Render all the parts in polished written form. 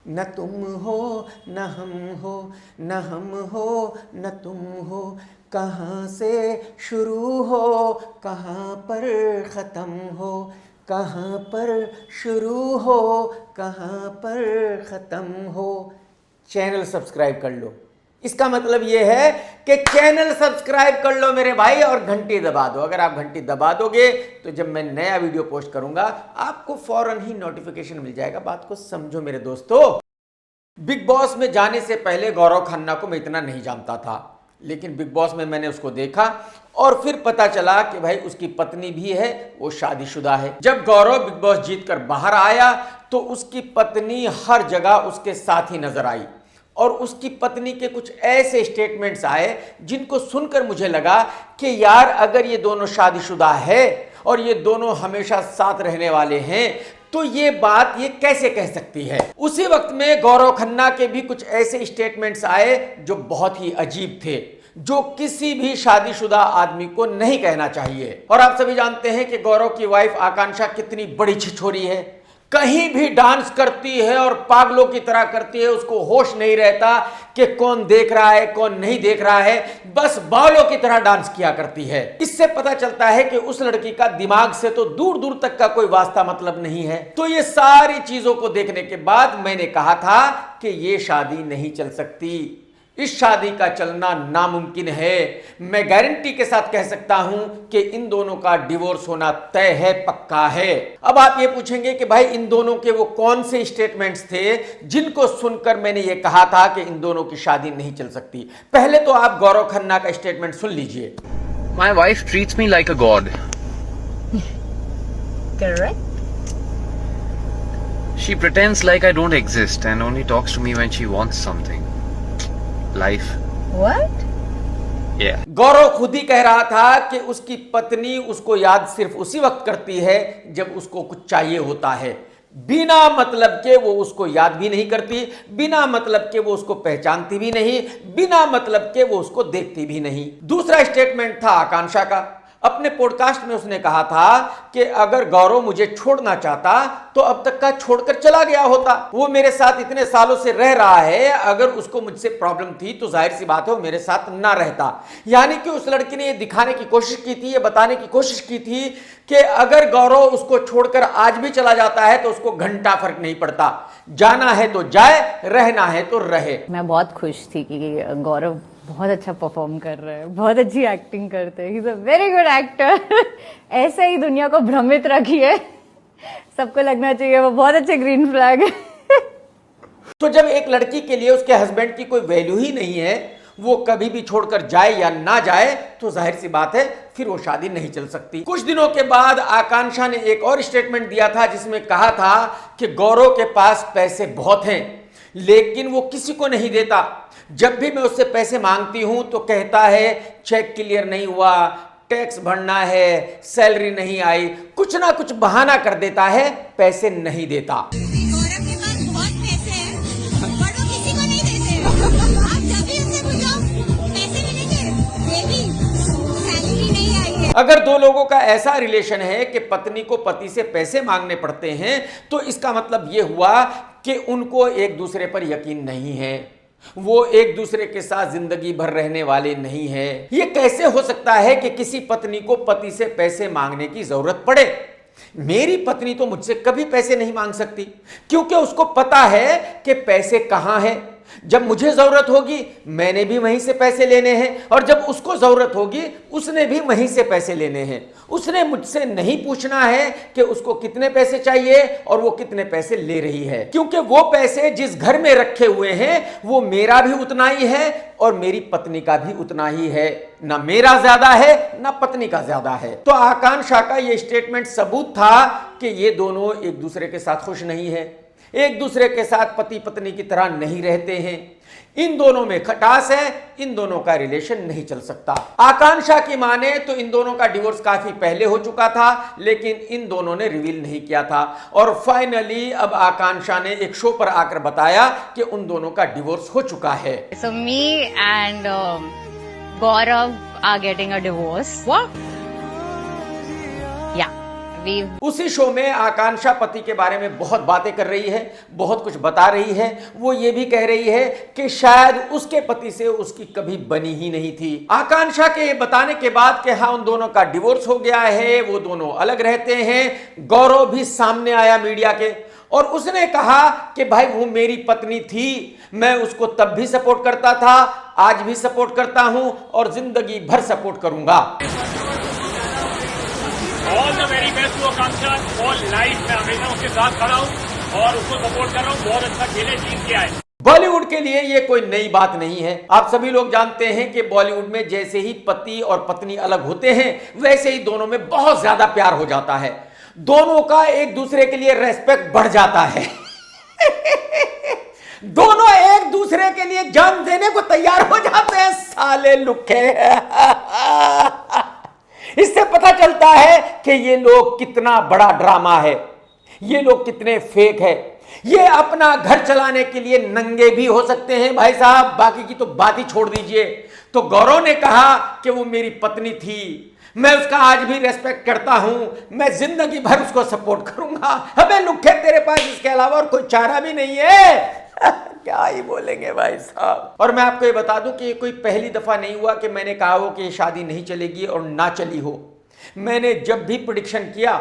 न तुम हो न हम हो, न हम हो न तुम हो, कहाँ से शुरू हो कहाँ पर ख़त्म हो, कहाँ पर शुरू हो कहाँ पर ख़त्म हो। चैनल सब्सक्राइब कर लो। इसका मतलब यह है कि चैनल सब्सक्राइब कर लो मेरे भाई, और घंटी दबा दो। अगर आप घंटी दबा दोगे तो जब मैं नया वीडियो पोस्ट करूंगा आपको फौरन ही नोटिफिकेशन मिल जाएगा। बात को समझो मेरे दोस्तों। बिग बॉस में जाने से पहले गौरव खन्ना को मैं इतना नहीं जानता था, लेकिन बिग बॉस में मैंने उसको देखा और फिर पता चला कि भाई उसकी पत्नी भी है, वो शादीशुदा है। जब गौरव बिग बॉस जीतकर बाहर आया तो उसकी पत्नी हर जगह उसके साथ ही नजर आई, और उसकी पत्नी के कुछ ऐसे स्टेटमेंट्स आए जिनको सुनकर मुझे लगा कि यार अगर ये दोनों शादीशुदा है और ये दोनों हमेशा साथ रहने वाले हैं तो ये बात ये कैसे कह सकती है। उसी वक्त में गौरव खन्ना के भी कुछ ऐसे स्टेटमेंट्स आए जो बहुत ही अजीब थे, जो किसी भी शादीशुदा आदमी को नहीं कहना चाहिए। और आप सभी जानते हैं कि गौरव की वाइफ आकांक्षा कितनी बड़ी छिछोरी है, कहीं भी डांस करती है और पागलों की तरह करती है। उसको होश नहीं रहता कि कौन देख रहा है कौन नहीं देख रहा है, बस बावलों की तरह डांस किया करती है। इससे पता चलता है कि उस लड़की का दिमाग से तो दूर दूर तक का कोई वास्ता मतलब नहीं है। तो ये सारी चीजों को देखने के बाद मैंने कहा था कि ये शादी नहीं चल सकती, इस शादी का चलना नामुमकिन है। मैं गारंटी के साथ कह सकता हूं कि इन दोनों का डिवोर्स होना तय है, पक्का है। अब आप ये पूछेंगे कि भाई इन दोनों के वो कौन से स्टेटमेंट्स थे जिनको सुनकर मैंने ये कहा था कि इन दोनों की शादी नहीं चल सकती। पहले तो आप गौरव खन्ना का स्टेटमेंट सुन लीजिए। My wife treats me like a god. Correct. She pretends like I don't exist and only talks to me when she wants something. Life. What? Yeah. गौरव खुद ही कह रहा था कि उसकी पत्नी उसको याद सिर्फ उसी वक्त करती है जब उसको कुछ चाहिए होता है। बिना मतलब के वो उसको याद भी नहीं करती, बिना मतलब के वो उसको पहचानती भी नहीं, बिना मतलब के वो उसको देखती भी नहीं। दूसरा स्टेटमेंट था आकांक्षा का। अपने पॉडकास्ट में उसने कहा था कि अगर गौरव मुझे छोड़ना चाहता तो अब तक का छोड़कर चला गया होता। वो मेरे साथ इतने सालों से रह रहा है, अगर उसको मुझसे प्रॉब्लम थी तो जाहिर सी बात है वो मेरे साथ ना रहता। यानी कि उस लड़की ने ये दिखाने की कोशिश की थी, ये बताने की कोशिश की थी कि अगर गौरव उसको छोड़कर आज भी चला जाता है तो उसको घंटा फर्क नहीं पड़ता। जाना है तो जाए, रहना है तो रहे। मैं बहुत खुश थी कि गौरव बहुत अच्छा परफॉर्म कर रहा है, बहुत अच्छी एक्टिंग करते हैं। He is a very good actor. ऐसे ही दुनिया को भ्रमित रखिए, सबको लगना चाहिए वो बहुत अच्छे ग्रीन फ्लैग है। तो जब एक लड़की के लिए उसके हस्बैंड की कोई वैल्यू ही नहीं है, वो कभी भी छोड़कर जाए या ना जाए, तो जाहिर सी बात है फिर वो शादी नहीं चल सकती। कुछ दिनों के बाद आकांक्षा ने एक और स्टेटमेंट दिया था जिसमें कहा था कि गौरव के पास पैसे बहुत हैं लेकिन वो किसी को नहीं देता। जब भी मैं उससे पैसे मांगती हूं तो कहता है चेक क्लियर नहीं हुआ, टैक्स भरना है, सैलरी नहीं आई, कुछ ना कुछ बहाना कर देता है, पैसे नहीं देता। गौरव के पास बहुत पैसे हैं, पर वो किसी को नहीं देते। आप जब भी उससे पूछो पैसे मिलेंगे, बेबी सैलरी नहीं आई है। अगर दो लोगों का ऐसा रिलेशन है कि पत्नी को पति से पैसे मांगने पड़ते हैं तो इसका मतलब यह हुआ कि उनको एक दूसरे पर यकीन नहीं है, वो एक दूसरे के साथ जिंदगी भर रहने वाले नहीं है। ये कैसे हो सकता है कि किसी पत्नी को पति से पैसे मांगने की जरूरत पड़े? मेरी पत्नी तो मुझसे कभी पैसे नहीं मांग सकती, क्योंकि उसको पता है कि पैसे कहां हैं। जब मुझे जरूरत होगी मैंने भी वहीं से पैसे लेने हैं, और जब उसको जरूरत होगी उसने भी वहीं से पैसे लेने हैं। उसने मुझसे नहीं पूछना है कि उसको कितने पैसे चाहिए और वो कितने पैसे ले रही है, क्योंकि वो पैसे जिस घर में रखे हुए हैं वो मेरा भी उतना ही है और मेरी पत्नी का भी उतना ही है। ना मेरा ज्यादा है ना पत्नी का ज्यादा है। तो आकांक्षा का ये स्टेटमेंट सबूत था कि ये दोनों एक दूसरे के साथ खुश नहीं है, एक दूसरे के साथ पति पत्नी की तरह नहीं रहते हैं। इन दोनों में खटास है, इन दोनों का रिलेशन नहीं चल सकता। आकांक्षा की माने तो इन दोनों का डिवोर्स काफी पहले हो चुका था, लेकिन इन दोनों ने रिवील नहीं किया था। और फाइनली अब आकांक्षा ने एक शो पर आकर बताया कि उन दोनों का डिवोर्स हो चुका है। So me and Gaurav are getting a divorce. What? Yeah, we've उसी शो में आकांक्षा पति के बारे में बहुत बातें कर रही है, बहुत कुछ बता रही है। वो ये भी कह रही है कि शायद उसके पति से उसकी कभी बनी ही नहीं थी। आकांक्षा के ये बताने के बाद कि हाँ उन दोनों का डिवोर्स हो गया है, वो दोनों अलग रहते हैं, गौरव भी सामने आया मीडिया के और उसने कहा कि भाई वो मेरी पत्नी थी, मैं उसको तब भी सपोर्ट करता था, आज भी सपोर्ट करता हूं और जिंदगी भर सपोर्ट करूंगा। All the very best to Akanksha. All life में हमेशा उसके साथ खड़ा हूं और उसको सपोर्ट कर रहा हूं। बहुत अच्छा खेले, जीत के आए। बॉलीवुड के लिए ये कोई नई बात नहीं है। आप सभी लोग जानते हैं कि बॉलीवुड में जैसे ही पति और पत्नी अलग होते हैं वैसे ही दोनों में बहुत ज्यादा प्यार हो जाता है, दोनों का एक दूसरे के लिए रेस्पेक्ट बढ़ जाता है। दोनों एक दूसरे के लिए जान देने को तैयार हो जाते हैं, साले लुक्के। इससे पता चलता है कि ये लोग कितना बड़ा ड्रामा है, ये लोग कितने फेक है। ये अपना घर चलाने के लिए नंगे भी हो सकते हैं भाई साहब, बाकी की तो बात ही छोड़ दीजिए। तो गौरव ने कहा कि वो मेरी पत्नी थी, मैं उसका आज भी रेस्पेक्ट करता हूं, मैं जिंदगी भर उसको सपोर्ट करूंगा। अबे लुक्के तेरे पास इसके अलावा और कोई चारा भी नहीं है। क्या ही बोलेंगे भाई साहब। और मैं आपको ये बता दूं कि ये कोई पहली दफा नहीं हुआ कि मैंने कहा हो कि ये शादी नहीं चलेगी और ना चली हो। मैंने जब भी प्रेडिक्शन किया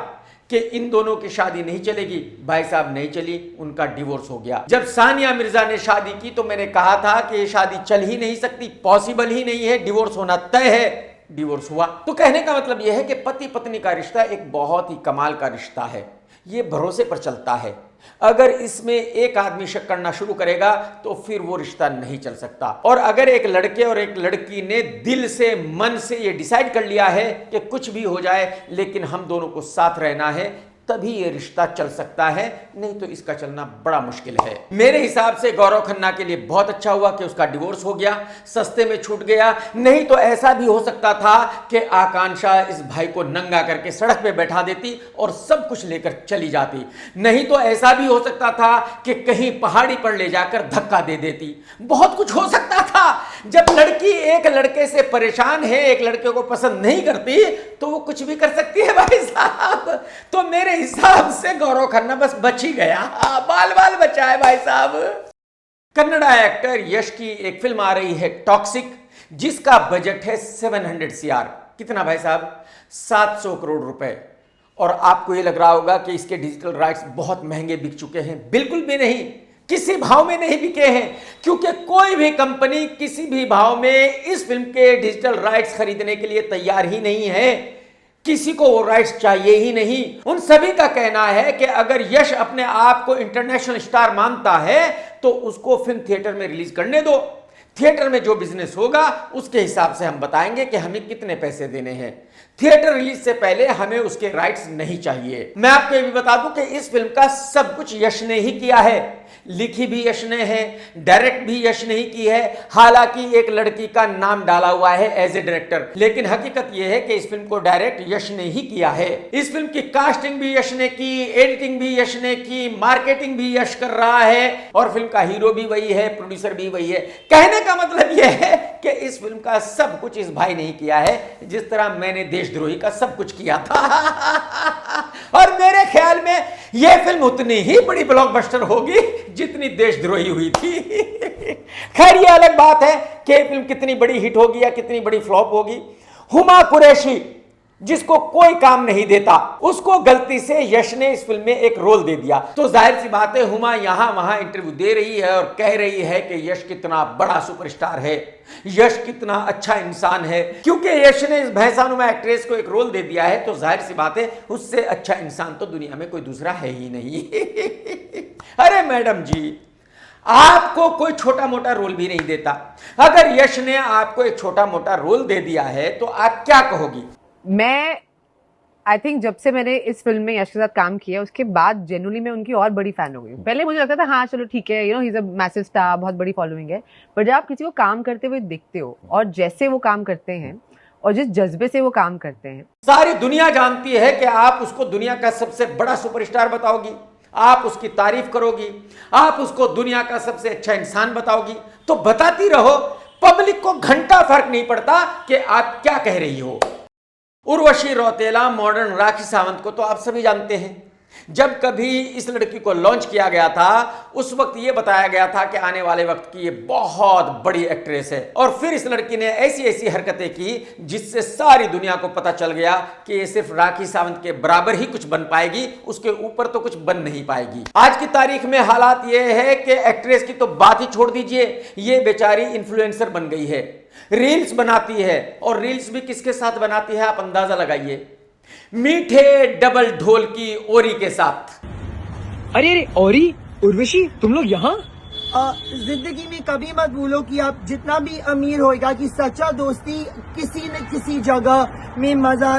कि इन दोनों की शादी नहीं चलेगी, भाई साहब नहीं चली, उनका डिवोर्स हो गया। जब सानिया मिर्जा ने शादी की तो मैंने कहा था कि ये शादी चल ही नहीं सकती, पॉसिबल ही नहीं है, डिवोर्स होना तय है, डिवोर्स हुआ। तो कहने का मतलब यह है कि पति पत्नी का रिश्ता एक बहुत ही कमाल का रिश्ता है, ये भरोसे पर चलता है। अगर इसमें एक आदमी शक करना शुरू करेगा तो फिर वो रिश्ता नहीं चल सकता। और अगर एक लड़के और एक लड़की ने दिल से मन से ये डिसाइड कर लिया है कि कुछ भी हो जाए लेकिन हम दोनों को साथ रहना है, तभी ये रिश्ता चल सकता है, नहीं तो इसका चलना बड़ा मुश्किल है। मेरे हिसाब से गौरव खन्ना के लिए बहुत अच्छा हुआ कि उसका डिवोर्स हो गया, सस्ते में छूट गया। नहीं तो ऐसा भी हो सकता था कि आकांक्षा इस भाई को नंगा करके सड़क पे बैठा देती और सब कुछ लेकर चली जाती। नहीं तो ऐसा भी हो सकता था कि कहीं पहाड़ी पर ले जाकर धक्का दे देती। बहुत कुछ हो सकता था। जब लड़की एक लड़के से परेशान है, एक लड़के को पसंद नहीं करती, तो वो कुछ भी कर सकती है भाई साहब। तो मेरे हिसाब से गौरव खन्ना बस बच ही गया, बाल बाल बचा है भाई साहब। कन्नड़ा एक्टर यश की एक फिल्म आ रही है टॉक्सिक, जिसका बजट है 700 CR। कितना भाई साहब? 700 करोड़ रुपए। और आपको ये लग रहा होगा कि इसके डिजिटल राइट्स बहुत महंगे बिक चुके हैं। बिल्कुल भी नहीं, किसी भाव में नहीं बिके हैं, क्योंकि कोई भी कंपनी किसी भी भाव में इस फिल्म के डिजिटल राइट्स खरीदने के लिए तैयार ही नहीं है। किसी को वो राइट्स चाहिए ही नहीं। उन सभी का कहना है कि अगर यश अपने आप को इंटरनेशनल स्टार मानता है तो उसको फिल्म थिएटर में रिलीज करने दो। थिएटर में जो बिजनेस होगा उसके हिसाब से हम बताएंगे कि हमें कितने पैसे देने हैं। थिएटर रिलीज से पहले हमें उसके राइट्स नहीं चाहिए। मैं आपको ये भी बता दूं कि इस फिल्म का सब कुछ यश ने ही किया है। लिखी भी यश ने है, डायरेक्ट भी यश ने ही की है। हालांकि एक लड़की का नाम डाला हुआ है एज ए डायरेक्टर, लेकिन हकीकत यह है कि इस फिल्म को डायरेक्ट यश ने ही किया है। इस फिल्म की कास्टिंग भी यश ने की, एडिटिंग भी यश ने की, मार्केटिंग भी यश कर रहा है और फिल्म का हीरो भी वही है, प्रोड्यूसर भी वही है। कहने का मतलब यह है कि इस फिल्म का सब कुछ इस भाई ने ही किया है, जिस तरह मैंने देशद्रोही का सब कुछ किया था। और मेरे ख्याल में यह फिल्म उतनी ही बड़ी ब्लॉकबस्टर होगी जितनी देशद्रोही हुई थी। खैर ये अलग बात है कि फिल्म कितनी बड़ी हिट होगी या कितनी बड़ी फ्लॉप होगी। हुमा कुरैशी, जिसको कोई काम नहीं देता, उसको गलती से यश ने इस फिल्म में एक रोल दे दिया, तो जाहिर सी बात है हुमा यहां वहां इंटरव्यू दे रही है और कह रही है कि यश कितना बड़ा सुपरस्टार है, यश कितना अच्छा इंसान है। क्योंकि यश ने इस भैंसानुमा एक्ट्रेस को एक रोल दे दिया है, तो जाहिर सी बात है उससे अच्छा इंसान तो दुनिया में कोई दूसरा है ही नहीं। अरे मैडम जी, आपको कोई छोटा मोटा रोल भी नहीं देता। अगर यश ने आपको एक छोटा मोटा रोल दे दिया है तो आप क्या कहोगी? मैं आई थिंक जब से मैंने इस फिल्म में यश के साथ काम किया उसके बाद जेन्युइनली मैं उनकी और बड़ी फैन हो गई। पहले मुझे लगता था हाँ चलो ठीक है, he is a massive star, बहुत बड़ी फॉलोइंग है, पर जब आप किसी को काम करते हुए देखते हो और जैसे वो काम करते हैं और जिस जज्बे से वो काम करते हैं, सारी दुनिया जानती है कि आप उसको दुनिया का सबसे बड़ा सुपरस्टार बताओगी, आप उसकी तारीफ करोगी, आप उसको दुनिया का सबसे अच्छा इंसान बताओगी, तो बताती रहो। पब्लिक को घंटा फर्क नहीं पड़ता कि आप क्या कह रही हो। उर्वशी रौतेला मॉडर्न राखी सावंत को तो आप सभी जानते हैं। जब कभी इस लड़की को लॉन्च किया गया था उस वक्त यह बताया गया था कि आने वाले वक्त की ये बहुत बड़ी एक्ट्रेस है, और फिर इस लड़की ने ऐसी ऐसी हरकतें की जिससे सारी दुनिया को पता चल गया कि ये सिर्फ राखी सावंत के बराबर ही कुछ बन पाएगी, उसके ऊपर तो कुछ बन नहीं पाएगी। आज की तारीख में हालात ये है कि एक्ट्रेस की तो बात ही छोड़ दीजिए, ये बेचारी इन्फ्लुएंसर बन गई है, रील्स बनाती है, और रील्स भी किसके साथ बनाती है आप अंदाजा लगाइए, मीठे डबल ढोल की ओरी के साथ। अरे अरे औरी, उर्वशी, तुम लोग यहाँ? जिंदगी में कभी मत भूलो कि आप जितना भी अमीर होएगा कि सच्चा दोस्ती किसी न किसी जगह में मजा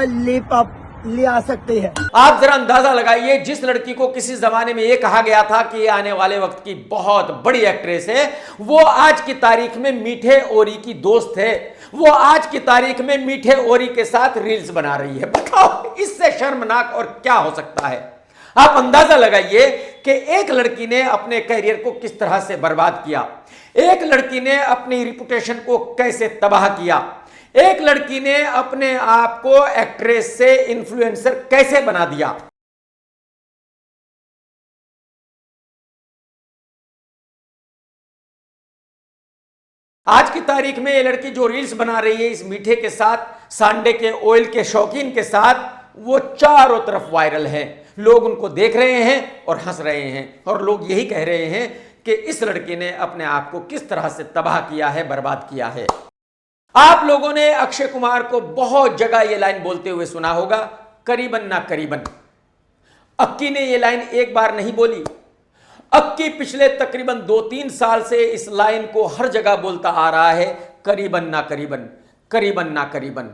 ले आ सकते हैं। आप जरा अंदाजा लगाइए, जिस लड़की को किसी जमाने में यह कहा गया था कि ये आने वाले वक्त की बहुत बड़ी एक्ट्रेस है, वो आज की तारीख में मीठे ओरी की दोस्त है, वो आज की तारीख में मीठे ओरी के साथ रील्स बना रही है। बताओ इससे शर्मनाक और क्या हो सकता है। आप अंदाजा लगाइए कि एक लड़की ने अपने करियर को किस तरह से बर्बाद किया, एक लड़की ने अपनी रिपुटेशन को कैसे तबाह किया, एक लड़की ने अपने आप को एक्ट्रेस से इन्फ्लुएंसर कैसे बना दिया। आज की तारीख में ये लड़की जो रील्स बना रही है इस मीठे के साथ, सांडे के ऑयल के शौकीन के साथ, वो चारों तरफ वायरल है। लोग उनको देख रहे हैं और हंस रहे हैं, और लोग यही कह रहे हैं कि इस लड़की ने अपने आप को किस तरह से तबाह किया है, बर्बाद किया है। आप लोगों ने अक्षय कुमार को बहुत जगह ये लाइन बोलते हुए सुना होगा, करीबन ना करीबन। अक्की ने ये लाइन एक बार नहीं बोली, अक्की पिछले तकरीबन 2-3 साल से इस लाइन को हर जगह बोलता आ रहा है, करीबन ना करीबन, करीबन ना करीबन।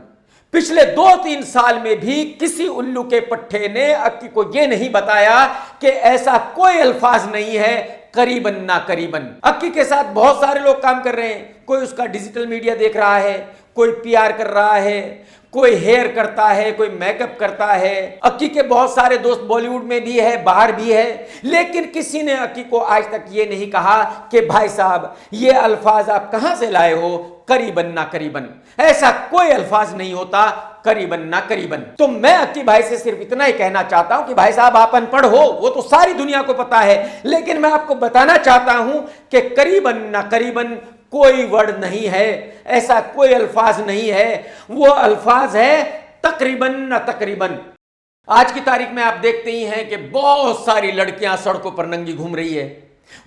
पिछले 2-3 साल में भी किसी उल्लू के पट्टे ने अक्की को यह नहीं बताया कि ऐसा कोई अल्फाज नहीं है करीबन ना करीबन। अक्की के साथ बहुत सारे लोग काम कर रहे हैं, कोई उसका डिजिटल मीडिया देख रहा है, कोई पीआर कर रहा है, कोई हेयर करता है, कोई मेकअप करता है। अक्की के बहुत सारे दोस्त बॉलीवुड में भी है, बाहर भी है, लेकिन किसी ने अक्की को आज तक ये नहीं कहा कि भाई साहब ये अल्फाज आप कहां से लाए हो, करीबन ना करीबन। ऐसा कोई अल्फाज नहीं होता, करीबन ना करीबन। तो मैं अक्की भाई से सिर्फ इतना ही कहना चाहता हूं कि भाई साहब आप अनपढ़ हो, वो तो सारी दुनिया को पता है, लेकिन मैं आपको बताना चाहता हूं कि करीबन ना करीबन कोई वर्ड नहीं है, ऐसा कोई अल्फाज नहीं है, वो अल्फाज है तकरीबन न तकरीबन। आज की तारीख में आप देखते ही हैं कि बहुत सारी लड़कियां सड़कों पर नंगी घूम रही है।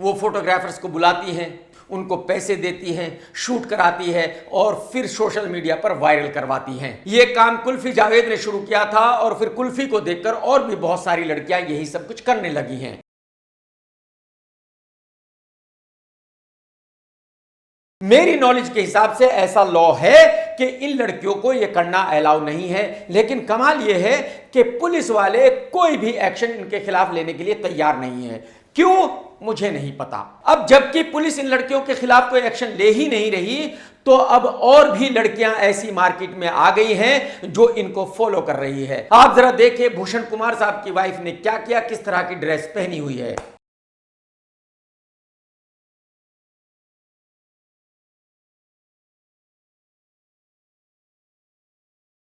वो फोटोग्राफर्स को बुलाती हैं, उनको पैसे देती हैं, शूट कराती है और फिर सोशल मीडिया पर वायरल करवाती हैं। ये काम कुल्फी जावेद ने शुरू किया था और फिर कुल्फी को देखकर और भी बहुत सारी लड़कियां यही सब कुछ करने लगी हैं। मेरी नॉलेज के हिसाब से ऐसा लॉ है कि इन लड़कियों को यह करना अलाउ नहीं है, लेकिन कमाल यह है कि पुलिस वाले कोई भी एक्शन इनके खिलाफ लेने के लिए तैयार नहीं है। क्यों मुझे नहीं पता। अब जबकि पुलिस इन लड़कियों के खिलाफ कोई एक्शन ले ही नहीं रही, तो अब और भी लड़कियां ऐसी मार्केट में आ गई हैं जो इनको फॉलो कर रही है। आप जरा देखिए भूषण कुमार साहब की वाइफ ने क्या किया, किस तरह की ड्रेस पहनी हुई है।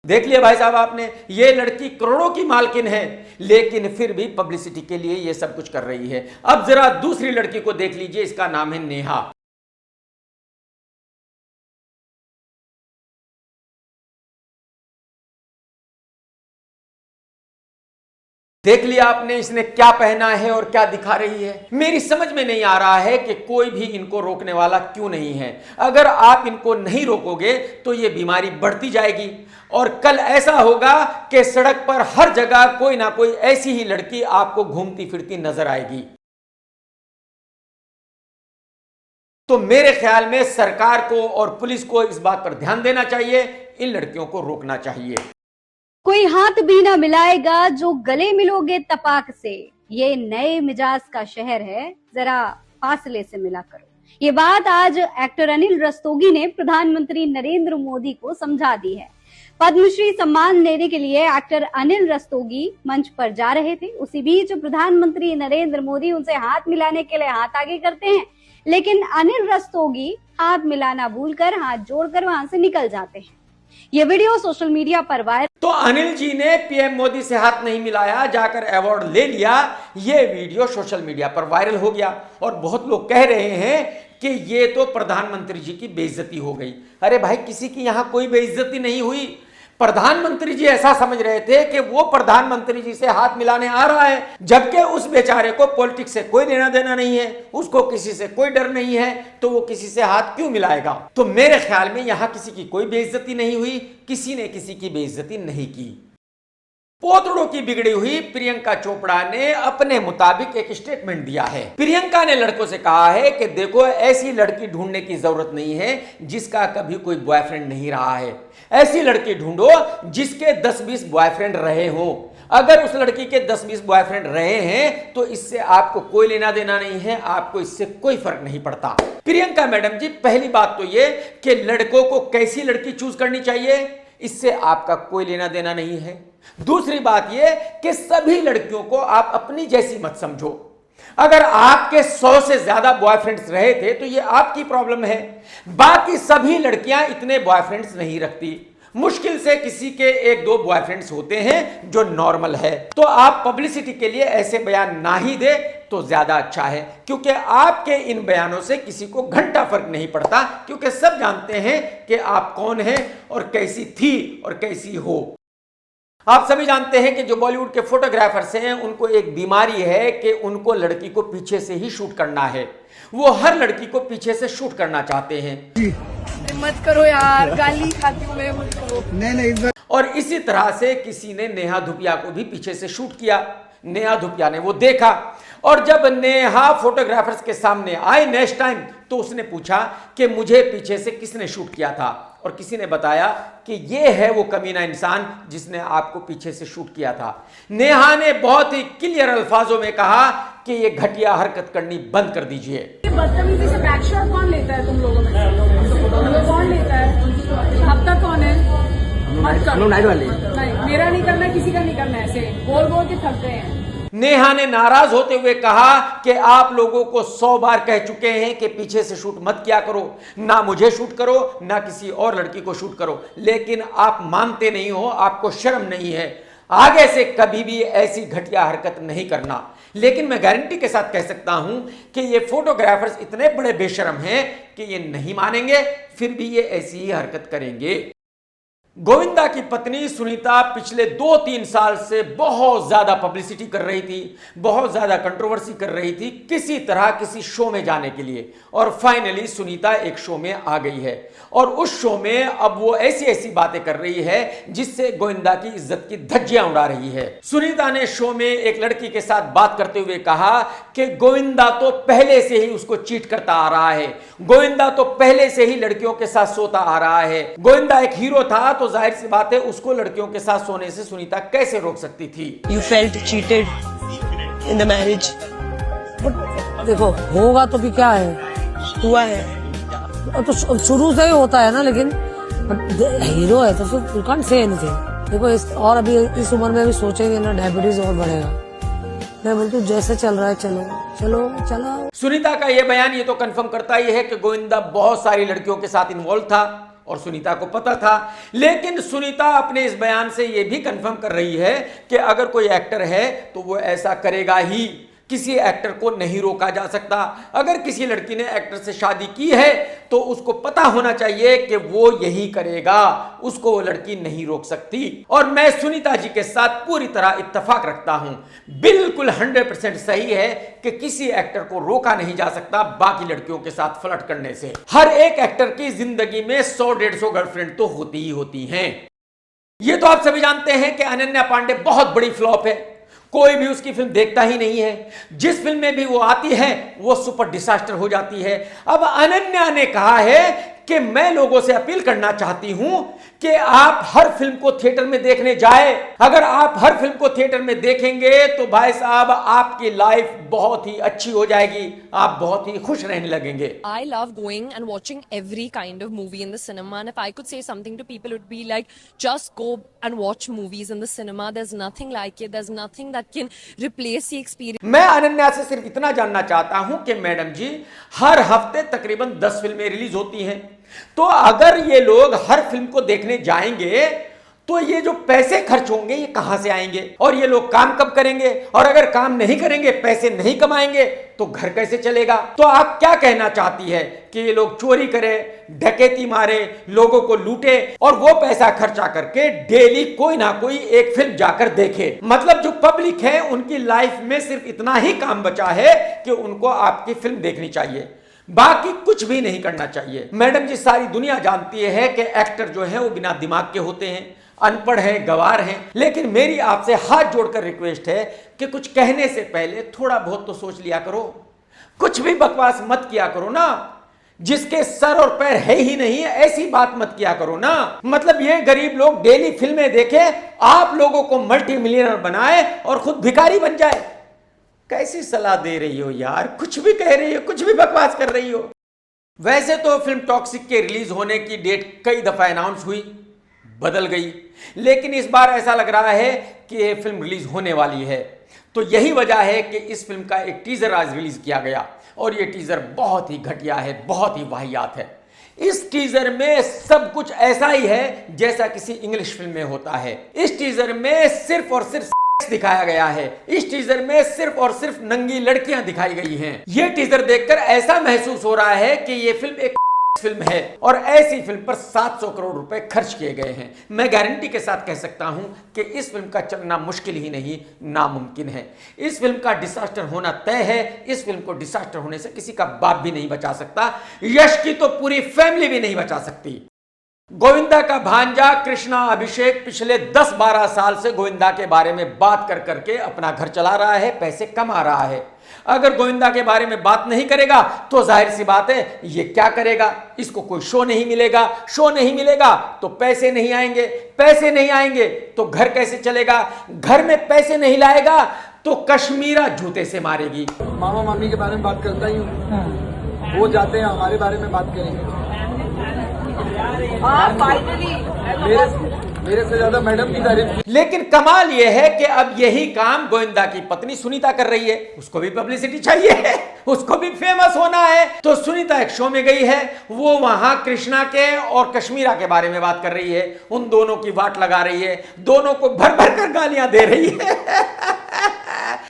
देख लिया भाई साहब आपने, ये लड़की करोड़ों की मालकिन है, लेकिन फिर भी पब्लिसिटी के लिए ये सब कुछ कर रही है। अब जरा दूसरी लड़की को देख लीजिए, इसका नाम है नेहा। देख लिया आपने इसने क्या पहना है और क्या दिखा रही है। मेरी समझ में नहीं आ रहा है कि कोई भी इनको रोकने वाला क्यों नहीं है। अगर आप इनको नहीं रोकोगे तो ये बीमारी बढ़ती जाएगी और कल ऐसा होगा कि सड़क पर हर जगह कोई ना कोई ऐसी ही लड़की आपको घूमती फिरती नजर आएगी। तो मेरे ख्याल में सरकार को और पुलिस को इस बात पर ध्यान देना चाहिए, इन लड़कियों को रोकना चाहिए। कोई हाथ भी ना मिलाएगा जो गले मिलोगे तपाक से, ये नए मिजाज का शहर है, जरा फासले से मिला करो। ये बात आज एक्टर अनिल रस्तोगी ने प्रधानमंत्री नरेंद्र मोदी को समझा दी है। पद्मश्री सम्मान लेने के लिए एक्टर अनिल रस्तोगी मंच पर जा रहे थे, उसी बीच प्रधानमंत्री नरेंद्र मोदी उनसे हाथ मिलाने के लिए हाथ आगे करते हैं, लेकिन अनिल रस्तोगी हाथ मिलाना भूलकर हाथ जोड़कर वहां से निकल जाते हैं। ये वीडियो सोशल मीडिया पर वायरल। तो अनिल जी ने पीएम मोदी से हाथ नहीं मिलाया, जाकर अवार्ड ले लिया। ये वीडियो सोशल मीडिया पर वायरल हो गया और बहुत लोग कह रहे हैं कि ये तो प्रधानमंत्री जी की बेइज्जती हो गई। अरे भाई, किसी की यहां कोई बेइज्जती नहीं हुई। प्रधानमंत्री जी ऐसा समझ रहे थे कि वो प्रधानमंत्री जी से हाथ मिलाने आ रहा है, जबकि उस बेचारे को पॉलिटिक्स से कोई लेना देना नहीं है, उसको किसी से कोई डर नहीं है, तो वो किसी से हाथ क्यों मिलाएगा। तो मेरे ख्याल में यहां किसी की कोई बेइज्जती नहीं हुई, किसी ने किसी की बेइज्जती नहीं की। पोतड़ों की बिगड़ी हुई प्रियंका चोपड़ा ने अपने मुताबिक एक स्टेटमेंट दिया है। प्रियंका ने लड़कों से कहा है कि देखो, ऐसी लड़की ढूंढने की जरूरत नहीं है जिसका कभी कोई बॉयफ्रेंड नहीं रहा है। ऐसी लड़की ढूंढो जिसके 10-20 बॉयफ्रेंड रहे हों। अगर उस लड़की के 10-20 बॉयफ्रेंड रहे हैं तो इससे आपको कोई लेना देना नहीं है, आपको इससे कोई फर्क नहीं पड़ता। प्रियंका मैडम जी, पहली बात तो ये कि लड़कों को कैसी लड़की चूज करनी चाहिए, इससे आपका कोई लेना देना नहीं है। दूसरी बात यह कि सभी लड़कियों को आप अपनी जैसी मत समझो। अगर आपके 100 से ज्यादा बॉयफ्रेंड्स रहे थे तो यह आपकी प्रॉब्लम है। बाकी सभी लड़कियां इतने बॉयफ्रेंड्स नहीं रखती, मुश्किल से किसी के 1-2 बॉयफ्रेंड्स होते हैं जो नॉर्मल है। तो आप पब्लिसिटी के लिए ऐसे बयान ना ही दे तो ज्यादा अच्छा है, क्योंकि आपके इन बयानों से किसी को घंटा फर्क नहीं पड़ता, क्योंकि सब जानते हैं कि आप कौन हैं और कैसी थी और कैसी हो। आप सभी जानते हैं कि जो बॉलीवुड के फोटोग्राफर्स हैं उनको एक बीमारी है कि उनको लड़की को पीछे से ही शूट करना है। वो हर लड़की को पीछे से शूट करना चाहते हैं। मत करो यार, गाली खाती हूँ मैं, मत करो। नहीं। और इसी तरह से किसी ने नेहा धुपिया को भी पीछे से शूट किया। नेहा धुपिया ने वो देखा और जब नेहा फोटोग्राफर्स के सामने आई नेक्स्ट टाइम तो उसने पूछा कि मुझे पीछे से किसने शूट किया था, और किसी ने बताया कि ये है वो कमीना इंसान जिसने आपको पीछे से शूट किया था। नेहा ने बहुत ही क्लियर अल्फाजों में कहा कि ये घटिया हरकत करनी बंद कर दीजिए। बदतमीजी से बैकशॉट कौन लेता है तुम लोगों में? कौन लेता है? अब तक कौन है? मत करो। नहीं, मेरा नहीं करना, किसी का नहीं करना। ऐसे बोल बोल के थक गए हैं। नेहा ने नाराज होते हुए कहा कि आप लोगों को 100 बार कह चुके हैं कि पीछे से शूट मत किया करो, ना मुझे शूट करो ना किसी और लड़की को शूट करो, लेकिन आप मानते नहीं हो, आपको शर्म नहीं है। आगे से कभी भी ऐसी घटिया हरकत नहीं करना। लेकिन मैं गारंटी के साथ कह सकता हूं कि ये फोटोग्राफर्स इतने बड़े बेशर्म हैं कि ये नहीं मानेंगे, फिर भी ये ऐसी ही हरकत करेंगे। गोविंदा की पत्नी सुनीता पिछले 2-3 साल से बहुत ज्यादा पब्लिसिटी कर रही थी, बहुत ज्यादा कंट्रोवर्सी कर रही थी किसी तरह किसी शो में जाने के लिए, और फाइनली सुनीता एक शो में आ गई है और उस शो में अब वो ऐसी ऐसी बातें कर रही है जिससे गोविंदा की इज्जत की धज्जियां उड़ा रही है। सुनीता ने शो में एक लड़की के साथ बात करते हुए कहा कि गोविंदा तो पहले से ही उसको चीट करता आ रहा है, गोविंदा तो पहले से ही लड़कियों के साथ सोता आ रहा है। गोविंदा एक हीरो था तो जाहिर सी बात है उसको लड़कियों के साथ सोने से सुनीता कैसे रोक सकती थी। You felt cheated in the marriage? देखो, होगा तो भी क्या है, हुआ है तो शुरू से ही होता है ना, लेकिन हीरो है तो फिर you can't say anything। देखो और अभी इस उम्र में अभी सोचेंगे ना, डायबिटीज और बढ़ेगा। मैं बोलती हूँ जैसे चल रहा है चलो चलो चलो। सुनीता का यह बयान ये तो कंफर्म करता ही है कि गोविंदा बहुत सारी लड़कियों के साथ इन्वॉल्व था और सुनीता को पता था, लेकिन सुनीता अपने इस बयान से यह भी कंफर्म कर रही है कि अगर कोई एक्टर है तो वो ऐसा करेगा ही, किसी एक्टर को नहीं रोका जा सकता। अगर किसी लड़की ने एक्टर से शादी की है तो उसको पता होना चाहिए कि वो यही करेगा, उसको वो लड़की नहीं रोक सकती। और मैं सुनीता जी के साथ पूरी तरह इत्तेफाक रखता हूं, बिल्कुल 100% सही है कि किसी एक्टर को रोका नहीं जा सकता बाकी लड़कियों के साथ फ्लर्ट करने से। हर एक एक्टर की जिंदगी में 100-150 गर्लफ्रेंड तो होती ही होती हैं। ये तो आप सभी जानते हैं कि अनन्या पांडे बहुत बड़ी फ्लॉप है, कोई भी उसकी फिल्म देखता ही नहीं है, जिस फिल्म में भी वो आती है वो सुपर डिजास्टर हो जाती है। अब अनन्या ने कहा है कि मैं लोगों से अपील करना चाहती हूं कि आप हर फिल्म को थिएटर में देखने जाए। अगर आप हर फिल्म को थिएटर में देखेंगे तो भाई साहब आपकी लाइफ बहुत ही अच्छी हो जाएगी, आप बहुत ही खुश रहने लगेंगे। I love going and watching every kind of movie in the cinema, and if I could say something to people it would be like just go and watch movies in the cinema. There's nothing like it, there's nothing that can replace the experience. मैं अनन्या से सिर्फ इतना जानना चाहता हूं कि madam जी हर हफ्ते तकरीबन 10 फिल्में रिलीज होती हैं, तो अगर ये लोग हर फिल्म को देखने जाएंगे तो ये जो पैसे खर्च होंगे ये कहां से आएंगे, और ये लोग काम कब करेंगे, और अगर काम नहीं करेंगे, पैसे नहीं कमाएंगे तो घर कैसे चलेगा। तो आप क्या कहना चाहती है कि ये लोग चोरी करें, डकैती मारे, लोगों को लूटे और वो पैसा खर्चा करके डेली कोई ना कोई एक फिल्म जाकर देखे। मतलब जो पब्लिक है उनकी लाइफ में सिर्फ इतना ही काम बचा है कि उनको आपकी फिल्म देखनी चाहिए, बाकी कुछ भी नहीं करना चाहिए। मैडम जी, सारी दुनिया जानती है कि एक्टर जो है वो बिना दिमाग के होते हैं, अनपढ़ हैं, गवार हैं, लेकिन मेरी आपसे हाथ जोड़कर रिक्वेस्ट है कि कुछ कहने से पहले थोड़ा बहुत तो सोच लिया करो, कुछ भी बकवास मत किया करो ना। जिसके सर और पैर है ही नहीं ऐसी बात मत किया करो ना। मतलब ये गरीब लोग डेली फिल्में देखें, आप लोगों को मल्टी मिलियनर बनाए और खुद भिखारी बन जाए। कैसी सलाह दे रही हो यार, कुछ भी कह रही हो, कुछ भी बकवास कर रही हो। वैसे तो फिल्म टॉक्सिक के रिलीज होने की डेट कई दफा अनाउंस हुई, बदल गई, लेकिन इस बार ऐसा लग रहा है कि ये फिल्म रिलीज होने वाली है। तो यही वजह है कि इस फिल्म का एक टीजर आज रिलीज किया गया और ये टीजर बहुत ही घटिया है, बहुत ही वाहियात है। इस टीजर में सब कुछ ऐसा ही है जैसा किसी इंग्लिश फिल्म में होता है। इस टीजर में सिर्फ और सिर्फ दिखाया गया है, इस टीजर में सिर्फ और सिर्फ नंगी लड़कियां दिखाई गई हैं। यह टीजर देखकर ऐसा महसूस हो रहा है कि यह फिल्म एक फिल्म है और ऐसी फिल्म पर 700 करोड़ रुपए खर्च किए गए हैं। मैं गारंटी के साथ कह सकता हूं कि इस फिल्म का चलना मुश्किल ही नहीं, नामुमकिन है। इस फिल्म का डिसास्टर होना तय है। इस फिल्म को डिसास्टर होने से किसी का बाप भी नहीं बचा सकता, यश की तो पूरी फैमिली भी नहीं बचा सकती। गोविंदा का भांजा कृष्णा अभिषेक पिछले 10-12 साल से गोविंदा के बारे में बात कर करके अपना घर चला रहा है, पैसे कमा रहा है। अगर गोविंदा के बारे में बात नहीं करेगा तो जाहिर सी बात है ये क्या करेगा, इसको कोई शो नहीं मिलेगा, शो नहीं मिलेगा तो पैसे नहीं आएंगे, पैसे नहीं आएंगे तो घर कैसे चलेगा, घर में पैसे नहीं लाएगा तो कश्मीरा जूते से मारेगी। मामा मामी के बारे में बात करता ही हूँ, वो जाते हैं, हमारे बारे में बात करेंगे। मेरे से ज्यादा मैडम की तारीफ। लेकिन कमाल यह है कि अब यही काम गोविंदा की पत्नी सुनीता कर रही है। उसको भी पब्लिसिटी चाहिए है, उसको भी फेमस होना है। तो सुनीता एक शो में गई है, वो वहां कृष्णा के और कश्मीरा के बारे में बात कर रही है, उन दोनों की वाट लगा रही है, दोनों को भर भर कर गालियां दे रही है।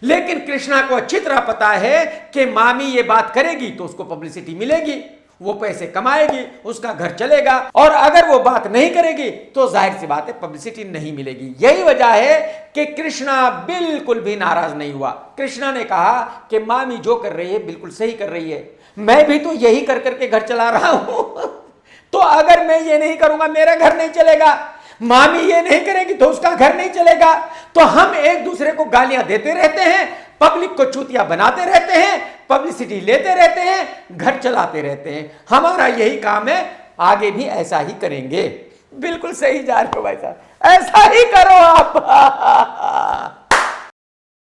लेकिन कृष्णा को अच्छी तरह पता है कि मामी ये बात करेगी तो उसको पब्लिसिटी मिलेगी, वो पैसे कमाएगी, उसका घर चलेगा, और अगर वो बात नहीं करेगी तो जाहिर सी बात है पब्लिसिटी नहीं मिलेगी। यही वजह है कि कृष्णा बिल्कुल भी नाराज नहीं हुआ। कृष्णा ने कहा कि मामी जो कर रही है बिल्कुल सही कर रही है, मैं भी तो यही कर करके घर चला रहा हूं। तो अगर मैं ये नहीं करूंगा मेरा घर नहीं चलेगा, मामी ये नहीं करेगी तो उसका घर नहीं चलेगा। तो हम एक दूसरे को गालियां देते रहते हैं, पब्लिक को चूतिया बनाते रहते हैं, पब्लिसिटी लेते रहते हैं, घर चलाते रहते हैं। हमारा यही काम है, आगे भी ऐसा ही करेंगे। बिल्कुल सही जा रहे हो भाई साहब, ऐसा ही करो आप।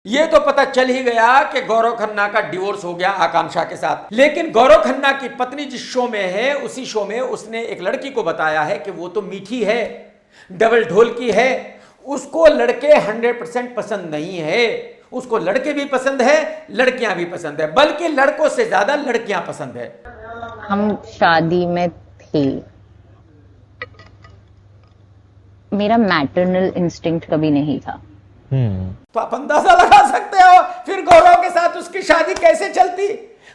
ये तो पता चल ही गया कि गौरव खन्ना का डिवोर्स हो गया आकांक्षा के साथ, लेकिन गौरव खन्ना की पत्नी जिस शो में है उसी शो में उसने एक लड़की को बताया है कि वो तो मीठी है, डबल ढोल की है, उसको लड़के 100% पसंद नहीं है, उसको लड़के भी पसंद है, लड़कियां भी पसंद है, बल्कि लड़कों से ज्यादा लड़कियां पसंद है। हम शादी में थे, मेरा मैटरनल इंस्टिंक्ट कभी नहीं था। तो आप अंदाजा लगा सकते हो फिर गौरव के साथ उसकी शादी कैसे चलती,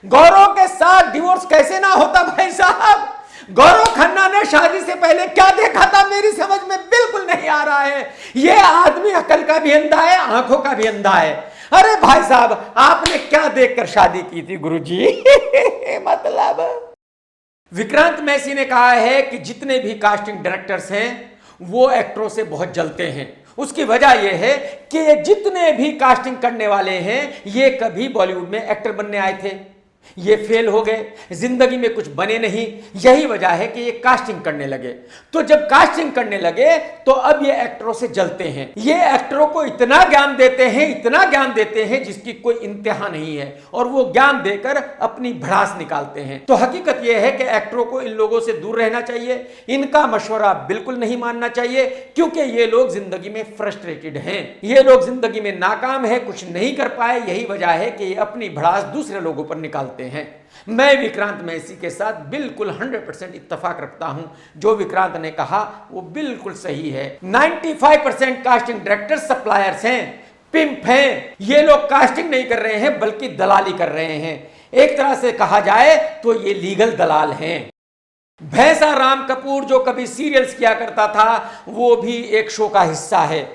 गौरव के साथ डिवोर्स कैसे ना होता भाई साहब। गौरव खन्ना ने शादी से पहले क्या देखा था मेरी समझ में बिल्कुल नहीं आ रहा है। यह आदमी अकल का भी अंधा है, आंखों का भी अंधा है। अरे भाई साहब, आपने क्या देखकर शादी की थी गुरुजी? मतलब विक्रांत मैसी ने कहा है कि जितने भी कास्टिंग डायरेक्टर्स हैं वो एक्टरों से बहुत जलते हैं। उसकी वजह यह है कि जितने भी कास्टिंग करने वाले हैं ये कभी बॉलीवुड में एक्टर बनने आए थे, ये फेल हो गए, जिंदगी में कुछ बने नहीं। यही वजह है कि ये कास्टिंग करने लगे। तो जब कास्टिंग करने लगे तो अब ये एक्टरों से जलते हैं। ये एक्टरों को इतना ज्ञान देते हैं, इतना ज्ञान देते हैं जिसकी कोई इंतहा नहीं है, और वो ज्ञान देकर अपनी भड़ास निकालते हैं। तो हकीकत यह है कि एक्टरों को इन लोगों से दूर रहना चाहिए, इनका मशवरा बिल्कुल नहीं मानना चाहिए, क्योंकि ये लोग जिंदगी में फ्रस्ट्रेटेड हैं, ये लोग जिंदगी में नाकाम है, कुछ नहीं कर पाए। यही वजह है कि ये अपनी भड़ास दूसरे लोगों पर निकालते हैं। होते हैं। मैं विक्रांत मैसी के साथ बिल्कुल 100% इत्तेफाक रखता हूं। जो विक्रांत ने कहा वो बिल्कुल सही है। 95% कास्टिंग डायरेक्टर सप्लायर्स हैं, पिंप हैं। ये लोग कास्टिंग नहीं कर रहे हैं बल्कि दलाली कर रहे हैं। एक तरह से कहा जाए तो ये लीगल दलाल हैं। भैंसा राम कपूर जो कभी सीरियल्स किया करता था वो भी एक शो का हिस्सा है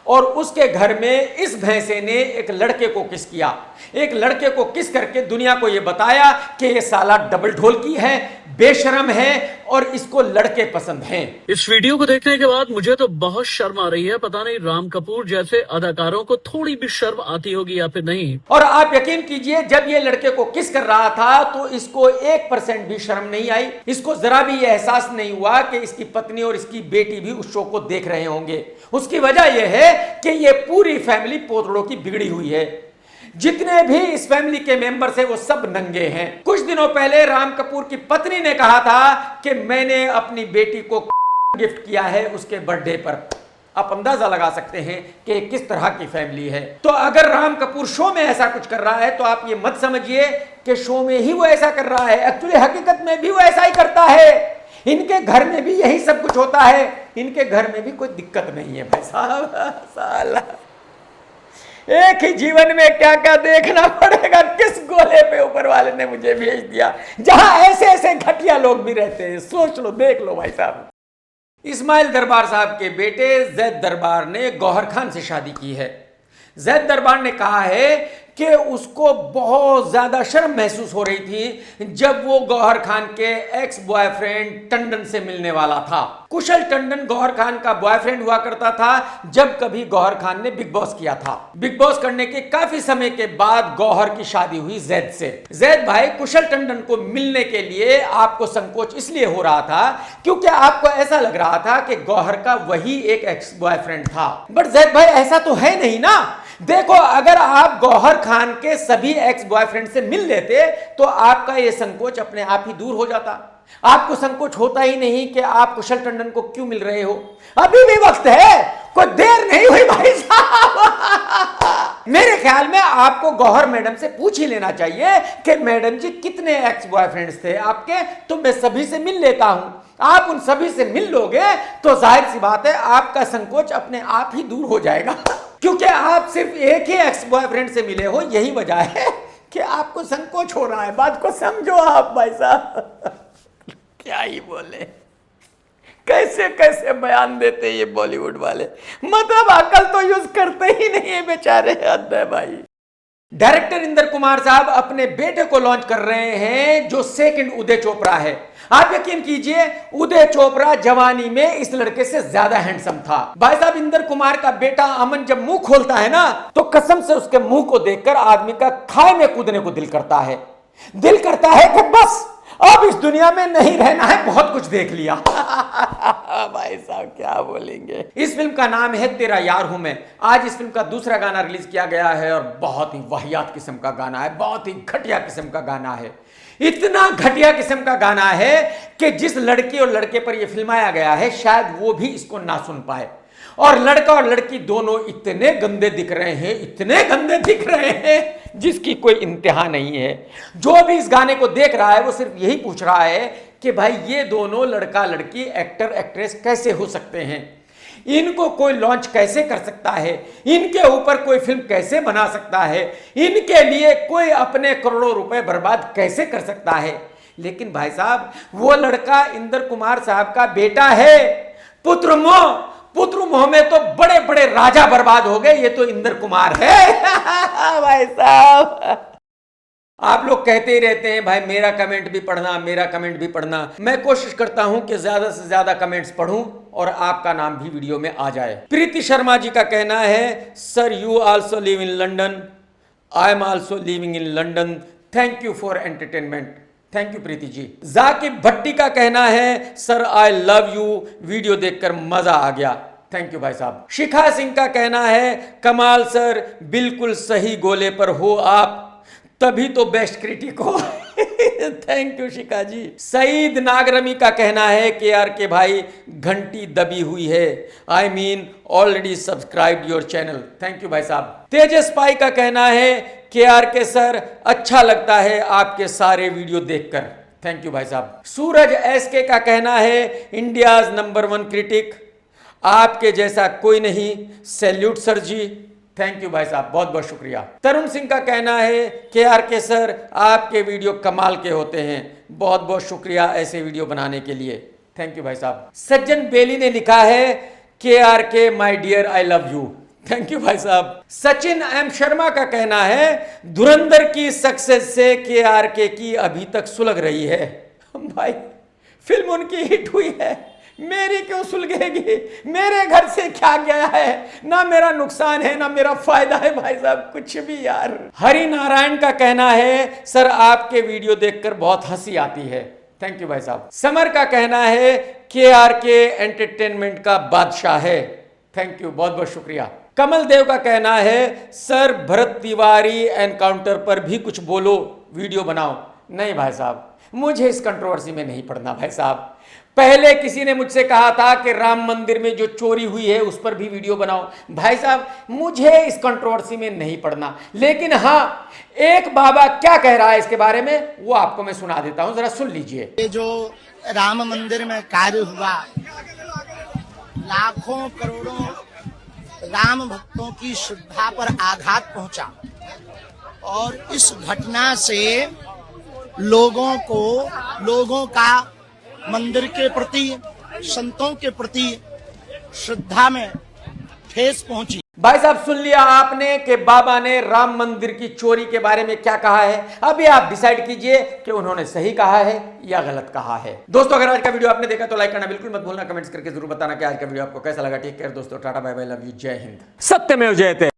और उसके घर में इस भैंसे ने एक लड़के को किस किया। एक लड़के को किस करके दुनिया को यह बताया कि ये साला डबल ढोलकी है, बेशरम है और इसको लड़के पसंद हैं। इस वीडियो को देखने के बाद मुझे तो बहुत शर्म आ रही है। पता नहीं राम कपूर जैसे अदाकारों को थोड़ी भी शर्म आती होगी या फिर नहीं। और आप यकीन कीजिए जब ये लड़के को किस कर रहा था तो इसको 1% भी शर्म नहीं आई। इसको जरा भी ये एहसास नहीं हुआ कि इसकी पत्नी और इसकी बेटी भी उस शो को देख रहे होंगे। उसकी वजह यह है कि ये पूरी फैमिली पोतड़ों की बिगड़ी हुई है। जितने भी इस फैमिली के मेंबर्स हैं वो सब नंगे हैं। कुछ दिनों पहले राम कपूर की पत्नी ने कहा था कि मैंने अपनी बेटी को गिफ्ट किया है उसके बर्थडे पर। आप अंदाजा लगा सकते हैं कि किस तरह की फैमिली है। तो अगर राम कपूर शो में ऐसा कुछ कर रहा है तो आप ये मत समझिए कि शो में ही वो ऐसा कर रहा है। एक्चुअली हकीकत में भी वो ऐसा ही करता है। इनके घर में भी यही सब कुछ होता है। इनके घर में भी कोई दिक्कत नहीं है भाई साहब। साला एक ही जीवन में क्या क्या देखना पड़ेगा। किस गोले पे ऊपर वाले ने मुझे भेज दिया जहां ऐसे ऐसे घटिया लोग भी रहते हैं। सोच लो, देख लो भाई साहब। इस्माइल दरबार साहब के बेटे जैद दरबार ने गौहर खान से शादी की है। जैद दरबार ने कहा है कि उसको बहुत ज्यादा शर्म महसूस हो रही थी जब वो गौहर खान के एक्स बॉयफ्रेंड टंडन से मिलने वाला था। कुशल टंडन गौहर खान का बॉयफ्रेंड हुआ करता था जब कभी गौहर खान ने बिग बॉस किया था। बिग बॉस करने के काफी समय के बाद गौहर की शादी हुई जैद से। जैद भाई कुशल टंडन को मिलने के लिए आपको संकोच इसलिए हो रहा था क्योंकि आपको ऐसा लग रहा था कि गौहर का वही एक एक्स बॉयफ्रेंड था। बट जैद भाई ऐसा तो है नहीं ना। देखो अगर आप गौहर खान के सभी एक्स बॉयफ्रेंड से मिल लेते तो आपका यह संकोच अपने आप ही दूर हो जाता। आपको संकोच होता ही नहीं कि आप कुशल टंडन को क्यों मिल रहे हो। अभी भी वक्त है, कोई देर नहीं हुई भाई साहब। मेरे ख्याल में आपको गौहर मैडम से पूछ ही लेना चाहिए कि मैडम जी कितने एक्स बॉयफ्रेंड्स थे आपके, तो मैं सभी से मिल लेता हूं। आप उन सभी से मिल लोगे तो जाहिर सी बात है आपका संकोच अपने आप ही दूर हो जाएगा। क्योंकि आप सिर्फ एक ही एक्स बॉयफ्रेंड से मिले हो, यही वजह है कि आपको संकोच हो रहा है। बात को समझो आप भाई साहब। क्या ही बोले, कैसे कैसे बयान देते ये बॉलीवुड वाले। मतलब अकल तो यूज करते ही नहीं है बेचारे। हद है भाई। डायरेक्टर इंदर कुमार साहब अपने बेटे को लॉन्च कर रहे हैं जो सेकंड उदय चोपड़ा है। आप यकीन कीजिए उदय चोपड़ा जवानी में इस लड़के से ज्यादा हैंडसम था। भाई साहब इंदर कुमार का बेटा अमन जब मुंह खोलता है ना तो कसम से उसके मुंह को देखकर आदमी का खाए में कूदने को दिल करता है। दिल करता है कि बस अब इस दुनिया में नहीं रहना है, बहुत कुछ देख लिया। भाई साहब क्या बोलेंगे। इस फिल्म का नाम है तेरा यार हूं मैं। आज इस फिल्म का दूसरा गाना रिलीज किया गया है और बहुत ही वाहियात किस्म का गाना है, बहुत ही घटिया किस्म का गाना है। इतना घटिया किस्म का गाना है कि जिस लड़की और लड़के पर यह फिल्माया गया है शायद वो भी इसको ना सुन पाए। और लड़का और लड़की दोनों इतने गंदे दिख रहे हैं, इतने गंदे दिख रहे हैं जिसकी कोई इंतहा नहीं है। जो भी इस गाने को देख रहा है वो सिर्फ यही पूछ रहा है कि भाई ये दोनों लड़का लड़की एक्टर एक्ट्रेस कैसे हो सकते हैं, इनको कोई लॉन्च कैसे कर सकता है, इनके ऊपर कोई फिल्म कैसे बना सकता है, इनके लिए कोई अपने करोड़ों रुपए बर्बाद कैसे कर सकता है। लेकिन भाई साहब वो लड़का इंदर कुमार साहब का बेटा है। पुत्र मोह में तो बड़े बड़े राजा बर्बाद हो गए, ये तो इंदर कुमार है। भाई साहब आप लोग कहते ही रहते हैं भाई मेरा कमेंट भी पढ़ना, मेरा कमेंट भी पढ़ना। मैं कोशिश करता हूं कि ज्यादा से ज्यादा कमेंट्स पढ़ूं और आपका नाम भी वीडियो में आ जाए। प्रीति शर्मा जी का कहना है sir you also live in London, I am also living in London, thank you for entertainment. Thank you Preeti ji. Jakib Bhatti का कहना है sir I love you, video देखकर मजा आ गया। थैंक यू भाई साहब। शिखा सिंह का कहना है कमाल सर, बिल्कुल सही गोले पर हो आप, तभी तो बेस्ट क्रिटिक हो। थैंक यू शिका जी। सईद नागरमी का कहना है कि यार के भाई घंटी दबी हुई है, I mean already subscribe your channel. Thank you भाई साहब। तेजस पाई का कहना है कि यार के सर अच्छा लगता है आपके सारे वीडियो देखकर। थैंक यू भाई साहब। सूरज एसके का कहना है इंडियाज नंबर 1 क्रिटिक, आपके जैसा कोई नहीं, salute sir ji. Thank you भाई साहब, बहुत बहुत शुक्रिया। तरुण सिंह का कहना है कि आर के सर आपके वीडियो कमाल के होते हैं, बहुत बहुत शुक्रिया ऐसे वीडियो बनाने के लिए। थैंक यू भाई साहब। सज्जन बेली ने लिखा है कि R K my dear I love you. Thank you भाई साहब। सचिन एम शर्मा का कहना है धुरंधर की सक्सेस से के आर के की अभी तक सुलग रही है। भाई फिल्म उनकी हिट हुई है, मेरी क्यों सुलगेगी? मेरे घर से क्या गया है? ना मेरा नुकसान है ना मेरा फायदा है भाई साहब, कुछ भी यार। हरि नारायण का कहना है सर आपके वीडियो देखकर बहुत हंसी आती है। थैंक यू भाई साहब। समर का कहना है के आर के एंटरटेनमेंट का बादशाह है। थैंक यू, बहुत बहुत शुक्रिया। कमल देव का कहना है सर भरत तिवारी एनकाउंटर पर भी कुछ बोलो, वीडियो बनाओ। नहीं भाई साहब, मुझे इस कंट्रोवर्सी में नहीं पड़ना भाई साहब। पहले किसी ने मुझसे कहा था कि राम मंदिर में जो चोरी हुई है उस पर भी वीडियो बनाओ। भाई साहब मुझे इस कंट्रोवर्सी में नहीं पड़ना, लेकिन हाँ एक बाबा क्या कह रहा है इसके बारे में वो आपको मैं सुना देता हूं, जरा सुन लीजिए। ये जो राम मंदिर में कार्य हुआ, लाखों करोड़ों राम भक्तों की श्रद्धा पर आघात पहुंचा और इस घटना से लोगों का मंदिर के प्रति, संतों के प्रति श्रद्धा में ठेस पहुंची। भाई साहब सुन लिया आपने कि बाबा ने राम मंदिर की चोरी के बारे में क्या कहा है। अभी आप डिसाइड कीजिए कि उन्होंने सही कहा है या गलत कहा है। दोस्तों अगर आज का वीडियो आपने देखा तो लाइक करना बिल्कुल मत भूलना, कमेंट्स करके जरूर बताना कि आज का वीडियो आपको कैसा लगा। टेक केयर दोस्तों, tata bye bye, love you, जय हिंद, सत्यमेव जयते।